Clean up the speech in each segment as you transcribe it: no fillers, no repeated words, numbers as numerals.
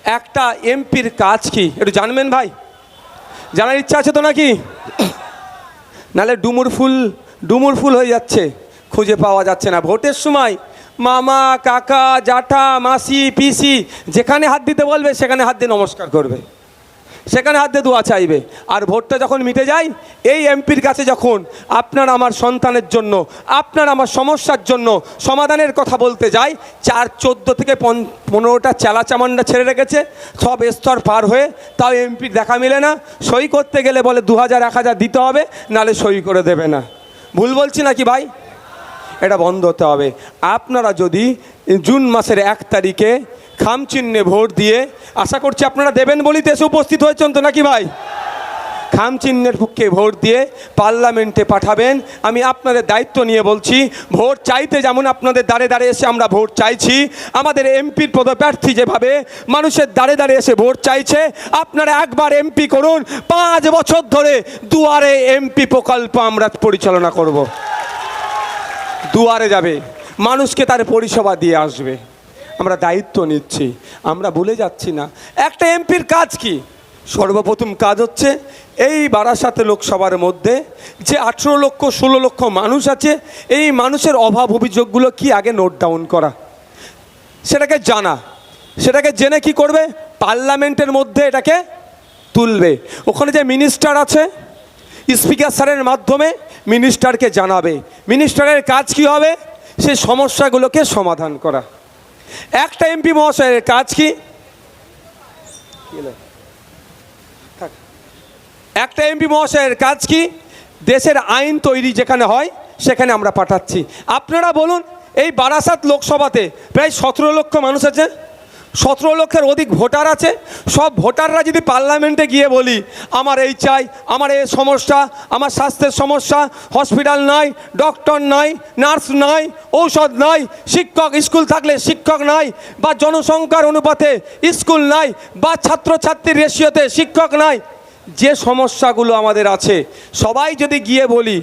একটা এমপির কাজ কি একটু জানবেন ভাই? জানার ইচ্ছা আছে তো নাকি? নাহলে ডুমুর ফুল হয়ে যাচ্ছে, খুঁজে পাওয়া যাচ্ছে না। ভোটের সময় মামা, কাকা, জ্যাঠা, মাসি, পিসি যেখানে হাত দিতে বলবে সেখানে হাত দিয়ে নমস্কার করবে, সেখানে হাত দিয়ে দোয়া চাইবে। আর ভোটটা যখন মিটে যায়, এই এমপির কাছে যখন আপনার আমার সন্তানের জন্য, আপনার আমার সমস্যার জন্য সমাধানের কথা বলতে যায়, 14 থেকে 15টা চেলা চামান্ডা ছেড়ে রেখেছে, সব স্তর পার হয়ে, তাও এমপির দেখা মিলে না। সই করতে গেলে বলে 2000 1000 দিতে হবে, নাহলে সই করে দেবে না। ভুল বলছি নাকি ভাই? এটা বন্ধ হতে হবে। আপনারা যদি জুন মাসের 1 তারিখে খামচিহ্নে ভোট দিয়ে, আশা করছি আপনারা দেবেন বলেই এসে উপস্থিত হয়েছেন তো নাকি ভাই? খামচিহ্নের পক্ষে ভোট দিয়ে পার্লামেন্টে পাঠাবেন। আমি আপনাদের দায়িত্ব নিয়ে বলছি, ভোট চাইতে যেমন আপনাদের দাঁড়ে দাঁড়ে এসে আমরা ভোট চাইছি, আমাদের এমপির পদপ্রার্থী যেভাবে মানুষের দাঁড়ে দাঁড়িয়ে এসে ভোট চাইছে, আপনারা একবার এমপি করুন। 5 বছর ধরে দুয়ারে এমপি প্রকল্প আমরা পরিচালনা করব। দুয়ারে যাবে, মানুষকে তার পরিষেবা দিয়ে আসবে। আমরা দায়িত্ব নিচ্ছি, আমরা ভুলে যাচ্ছি না। একটা এমপির কাজ কি? সর্বপ্রথম কাজ হচ্ছে এই বারাসাত লোকসভার মধ্যে যে 18 লক্ষ 16 লক্ষ মানুষ আছে, এই মানুষের অভাব অভিযোগগুলো কি আগে নোট ডাউন করা, সেটাকে জানা, সেটাকে জেনে কি করবে? পার্লামেন্টের মধ্যে এটাকে তুলবে। ওখানে যে মিনিস্টার আছে, স্পিকার স্যারের মাধ্যমে মিনিস্টারকে জানাবে। মিনিস্টারের কাজ কি হবে? সে সমস্যাগুলোকে সমাধান করা। একটা এমপি মহাশয়ের কাজ কি? একটা এমপি মহাশয়ের কাজ কি? দেশের আইন তৈরি যেখানে হয় সেখানে আমরা পাঠাচ্ছি। আপনারা বলুন, এই বারাসাত লোকসভাতে প্রায় 17 লক্ষ মানুষ আছে, 17 লক্ষের অধিক ভোটার আছে। সব ভোটাররা যদি পার্লামেন্টে গিয়ে বলি আমার এই চাই, আমার এই সমস্যা, আমার স্বাস্থ্যের সমস্যা, হসপিটাল নাই, ডক্টর নাই, নার্স নাই, ঔষধ নাই, শিক্ষক, স্কুল থাকলে শিক্ষক নাই, বা জনসংখ্যার অনুপাতে স্কুল নাই, বা ছাত্রছাত্রীর রেশিওতে শিক্ষক নাই, যে সমস্যাগুলো আমাদের আছে সবাই যদি গিয়ে বলি,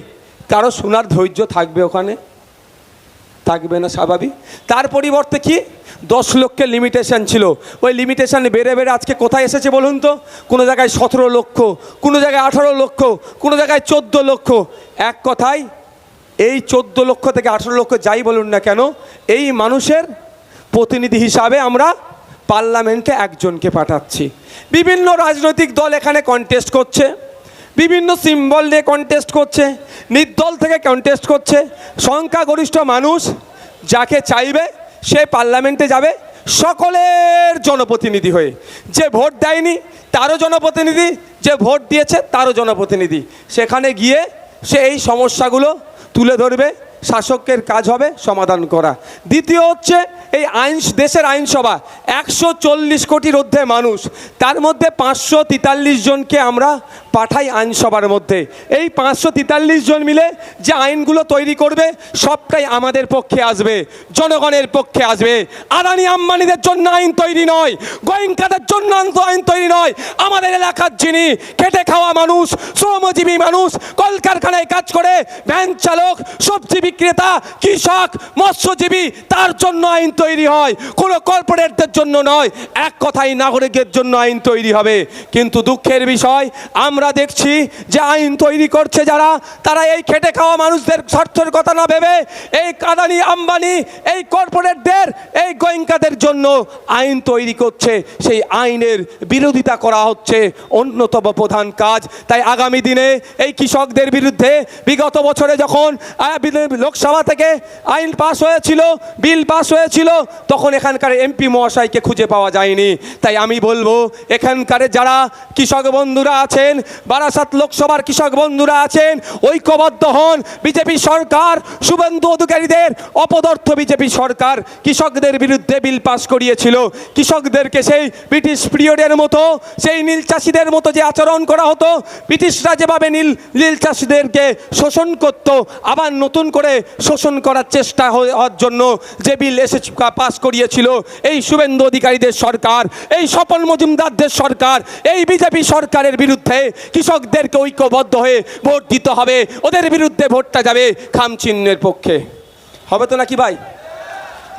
কারো শোনার ধৈর্য থাকবে? ওখানে থাকবে না, স্বাভাবিক। তার পরিবর্তে কি 10 লক্ষের লিমিটেশন ছিল, ওই লিমিটেশন বেড়ে বেড়ে আজকে কোথায় এসেছে বলুন তো? কোনো জায়গায় 17 লক্ষ, কোনো জায়গায় 18 লক্ষ, কোনো জায়গায় 14 লক্ষ। এক কথায় এই 14 লক্ষ থেকে 18 লক্ষ যাই বলুন না কেন, এই মানুষের প্রতিনিধি হিসাবে আমরা পার্লামেন্টে একজনকে পাঠাচ্ছি। বিভিন্ন রাজনৈতিক দল এখানে কন্টেস্ট করছে, বিভিন্ন সিম্বল দিয়ে কন্টেস্ট করছে, নির্দল থেকে কন্টেস্ট করছে। সংখ্যাগরিষ্ঠ মানুষ যাকে চাইবে সে পার্লামেন্টে যাবে সকলের জনপ্রতিনিধি হয়ে। যে ভোট দেয়নি তারও জনপ্রতিনিধি, যে ভোট দিয়েছে তারও জনপ্রতিনিধি। সেখানে গিয়ে সে এই সমস্যাগুলো তুলে ধরবে, শাসকের কাজ হবে সমাধান করা। দ্বিতীয় হচ্ছে এই দেশের আইনসভা 140 কোটির ঊর্ধ্বে মানুষ, তার মধ্যে 543 জনকে আমরা পাঠাই আইনসভার মধ্যে। এই 543 জন মিলে যে আইনগুলো তৈরি করবে সবটাই আমাদের পক্ষে আসবে, জনগণের পক্ষে আসবে। আদানি আম্বানিদের জন্য আইন তৈরি নয়, গোয়েঙ্কাদের জন্য আইন তৈরি নয়। আমাদের এলাকার যিনি খেটে খাওয়া মানুষ, শ্রমজীবী মানুষ, কলকারখানায় কাজ করে, ভ্যান চালক, সবজি বিক্রেতা, কৃষক, মৎস্যজীবী, তার জন্য আইন তৈরি হয়, কোনো কর্পোরেটদের জন্য নয়। এক কথায় নাগরিকের জন্য আইন তৈরি হবে। কিন্তু দুঃখের বিষয়, আমরা দেখছি যে আইন তৈরি করছে যারা, তারা এই খেটে খাওয়া মানুষদের স্বার্থের কথা না ভেবে এই আদানি আম্বানি, এই কর্পোরেটদের, এই গোয়েঙ্কাদের জন্য আইন তৈরি করছে। সেই আইনের বিরোধিতা করা হচ্ছে অন্যতম প্রধান কাজ। তাই আগামী দিনে এই কৃষকদের বিরুদ্ধে বিগত বছরে যখন লোকসভা থেকে আইন পাস হয়েছিল, বিল পাস হয়েছিল, তখন এখানকার এমপি মহাশয়কে খুঁজে পাওয়া যায়নি। তাই আমি বলবো, এখানকার যারা কৃষক বন্ধুরা আছেন, বারাসাত লোকসভার কৃষক বন্ধুরা আছেন, ঐক্যবদ্ধ হন। বিজেপি সরকার, শুভেন্দু অধিকারীদের অপদার্থ বিজেপি সরকার কৃষকদের বিরুদ্ধে বিল পাস করিয়েছিল। কৃষকদেরকে সেই ব্রিটিশ পিরিয়ডের মতো, সেই নীল চাষিদের মতো যে আচরণ করা হতো, ব্রিটিশরা যেভাবে নীল চাষিদেরকে শোষণ করত, আবার নতুন করে শোষণ করার চেষ্টা হওয়ার জন্য যে বিল পাস করিয়েছিল এই শুভেন্দু অধিকারীদের সরকার, এই স্বপন মজুমদারদের সরকার, এই বিজেপি সরকারের বিরুদ্ধে কৃষকদেরকে ঐক্যবদ্ধ হয়ে ভোট দিতে হবে। ওদের বিরুদ্ধে ভোটটা যাবে খামচিহ্নের পক্ষে। হবে তো নাকি ভাই?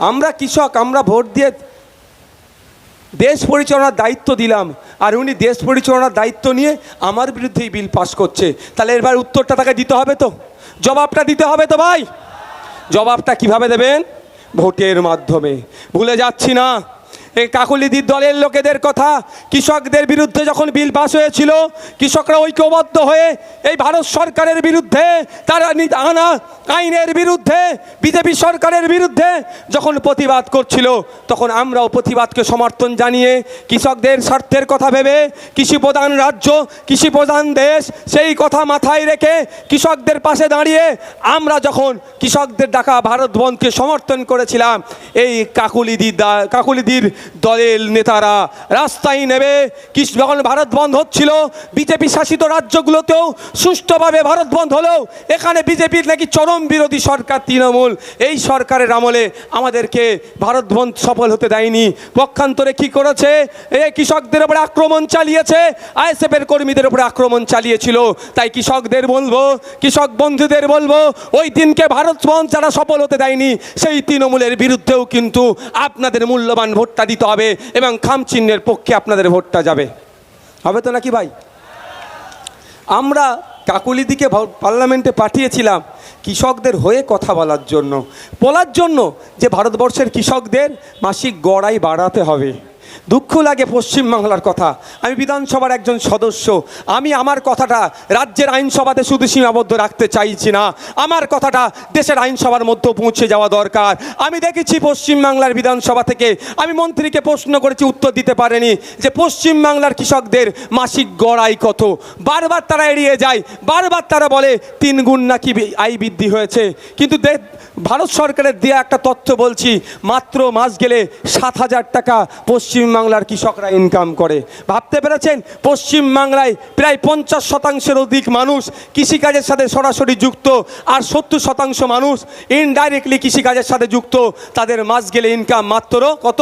আমরা কৃষক, আমরা ভোট দিয়ে দেশ পরিচালনার দায়িত্ব দিলাম, আর উনি দেশ পরিচালনার দায়িত্ব নিয়ে আমার বিরুদ্ধেই বিল পাস করছে। তাহলে এবার উত্তরটা তাকে দিতে হবে তো, জবাবটা দিতে হবে তো ভাই। জবাবটা কিভাবে দেবেন? ভোটের মাধ্যমে। ভুলে যাচ্ছি না এই কাকলিদির দলের লোকেদের কথা। কৃষকদের বিরুদ্ধে যখন বিল পাস হয়েছিল, কৃষকরা ঐক্যবদ্ধ হয়ে এই ভারত সরকারের বিরুদ্ধে, তারা আনা আইনের বিরুদ্ধে, বিজেপি সরকারের বিরুদ্ধে যখন প্রতিবাদ করছিল, তখন আমরাও প্রতিবাদকে সমর্থন জানিয়ে কৃষকদের স্বার্থের কথা ভেবে, কৃষি প্রধান রাজ্য, কৃষি প্রধান দেশ, সেই কথা মাথায় রেখে কৃষকদের পাশে দাঁড়িয়ে আমরা কৃষকদের ডাকা ভারত বন্ধকে সমর্থন করেছিলাম। এই কাকলিদির দলের নেতারা রাস্তায় নেবে, যখন ভারত বন্ধ হচ্ছিল, বিজেপি শাসিত রাজ্যগুলোতেও সুষ্ঠুভাবে ভারত বন্ধ হলেও এখানে বিজেপির নাকি চরম বিরোধী সরকার তৃণমূল, এই সরকারের আমলে আমাদেরকে ভারত বন্ধ সফল হতে দেয়নি। পক্ষান্তরে কি করেছে? এই কৃষকদের উপরে আক্রমণ চালিয়েছে, আইএসএফের কর্মীদের উপরে আক্রমণ চালিয়েছিল। তাই কৃষকদের বলবো, কৃষক বন্ধুদের বলবো, ওই দিনকে ভারত বন্ধ যারা সফল হতে দেয়নি, সেই তৃণমূলের বিরুদ্ধেও কিন্তু আপনাদের মূল্যবান ভোটটা দিতে হবে এবং খামচিহ্নের পক্ষে আপনাদের ভোটটা যাবে। হবে তো নাকি ভাই? আমরা কাকলিদিকে পার্লামেন্টে পাঠিয়েছিলাম কৃষকদের হয়ে কথা বলার জন্য যে ভারতবর্ষের কৃষকদের মাসিক গড় আয় বাড়াতে হবে। দুঃখ লাগে পশ্চিমবাংলার কথা। আমি বিধানসভার একজন সদস্য, আমি আমার কথাটা রাজ্যের আইনসভাতে শুধু সীমাবদ্ধ রাখতে চাইছি না, আমার কথাটা দেশের আইনসভার মধ্যেও পৌঁছে যাওয়া দরকার। আমি দেখেছি পশ্চিমবাংলার বিধানসভা থেকে আমি মন্ত্রীকে প্রশ্ন করেছি, উত্তর দিতে পারেনি যে পশ্চিমবাংলার কৃষকদের মাসিক গড় আয় কত। বারবার তারা এড়িয়ে যায়, বারবার তারা বলে 3 গুণ নাকি আয় বৃদ্ধি হয়েছে। কিন্তু ভারত সরকারের দেওয়া একটা তথ্য বলছি, মাত্র মাস গেলে 7,000 টাকা পশ্চিমবাংলার কৃষকরা ইনকাম করে। ভাবতে পেরেছেন? পশ্চিমবাংলায় প্রায় 50% অধিক মানুষ কৃষিকাজের সাথে সরাসরি যুক্ত, আর 70% মানুষ ইনডাইরেক্টলি কৃষিকাজের সাথে যুক্ত। তাদের মাস গেলে ইনকাম মাত্র কত?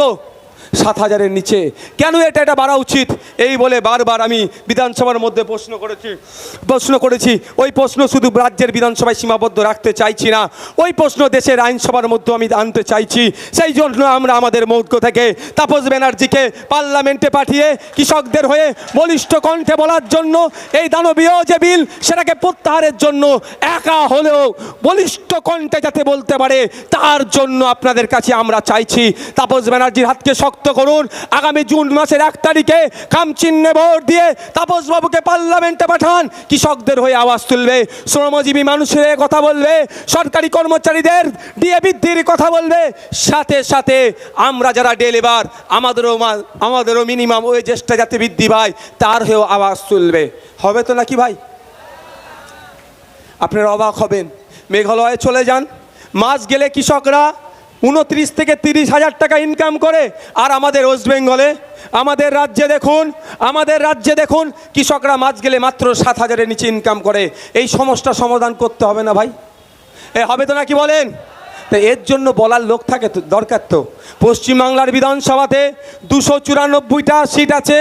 7,000-এর নিচে। কেন এটা বাড়া উচিত? এই বলে বারবার আমি বিধানসভার মধ্যে প্রশ্ন করেছি। ওই প্রশ্ন শুধু রাজ্যের বিধানসভায় সীমাবদ্ধ রাখতে চাইছি না, ওই প্রশ্ন দেশের আইনসভার মধ্যে আমি আনতে চাইছি। সেই জন্য আমরা আমাদের মধ্য থেকে তাপস ব্যানার্জিকে পার্লামেন্টে পাঠিয়ে কৃষকদের হয়ে বলিষ্ঠ কণ্ঠে বলার জন্য, এই দানবীয় যে বিল সেটাকে প্রত্যাহারের জন্য একা হলেও বলিষ্ঠ কণ্ঠে যাতে বলতে পারে, তার জন্য আপনাদের কাছে আমরা চাইছি তাপস ব্যানার্জির হাতকে শক্ত করুন। আগামী জুন মাসের 1 তারিখে খামচিহ্নে ভোট দিয়ে তাপস বাবুকে পার্লামেন্টে পাঠান। কৃষকদের হয়ে আওয়াজ তুলবে, শ্রমজীবী মানুষের কথা বলবে, সরকারি কর্মচারীদের ডিএ বৃদ্ধির কথা বলবে, সাথে সাথে আমরা যারা ডে লেবার, আমাদেরও মিনিমাম ওয়েজেসটা যাতে বৃদ্ধি পায় তার হয়েও আওয়াজ তুলবে। হবে তো নাকি ভাই? আপনারা অবাক হবেন, মেঘালয়ে চলে যান, মাস গেলে কৃষকরা 29 থেকে 30 হাজার টাকা ইনকাম করে। আর আমাদের ওয়েস্ট বেঙ্গলে, আমাদের রাজ্যে দেখুন কৃষকরা মাস গেলে মাত্র 7,000-এর নিচে ইনকাম করে। এই সমস্যা সমাধান করতে হবে না ভাই? হবে তো নাকি বলেন? তো এর জন্য বলার লোক থাকে তো, দরকার তো। পশ্চিমবাংলার বিধানসভাতে 294টা সিট আছে,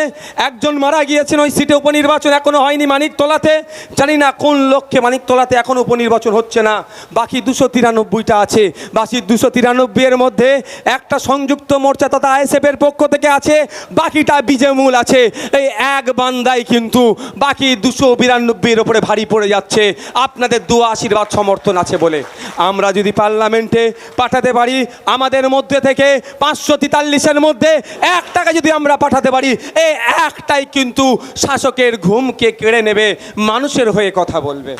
একজন মারা গিয়েছেন, ওই সিটে উপনির্বাচন এখনো হয়নি মানিকতলাতে। জানি না কোন লক্ষ্যে মানিকতলাতে এখনো উপনির্বাচন হচ্ছে না। বাকি 293টা আছে। বাকি 293-এর মধ্যে একটা সংযুক্ত মোর্চা তথা আইএসএফের পক্ষ থেকে আছে, বাকিটা বিজেমূল আছে। এই এক বান্দাই কিন্তু বাকি 292-এর ওপরে ভারী পড়ে যাচ্ছে। আপনাদের দোয়া আশীর্বাদ সমর্থন আছে বলে আমরা যদি পার্লামেন্টে পাঠাতে পারি, আমাদের মধ্যে থেকে 543-এর মধ্যে 1 টাকা যদি আমরা পাঠাতে পারি, এই একটাই কিন্তু শাসকের ঘুমকে কেড়ে নেবে, মানুষের হয়ে কথা বলবে।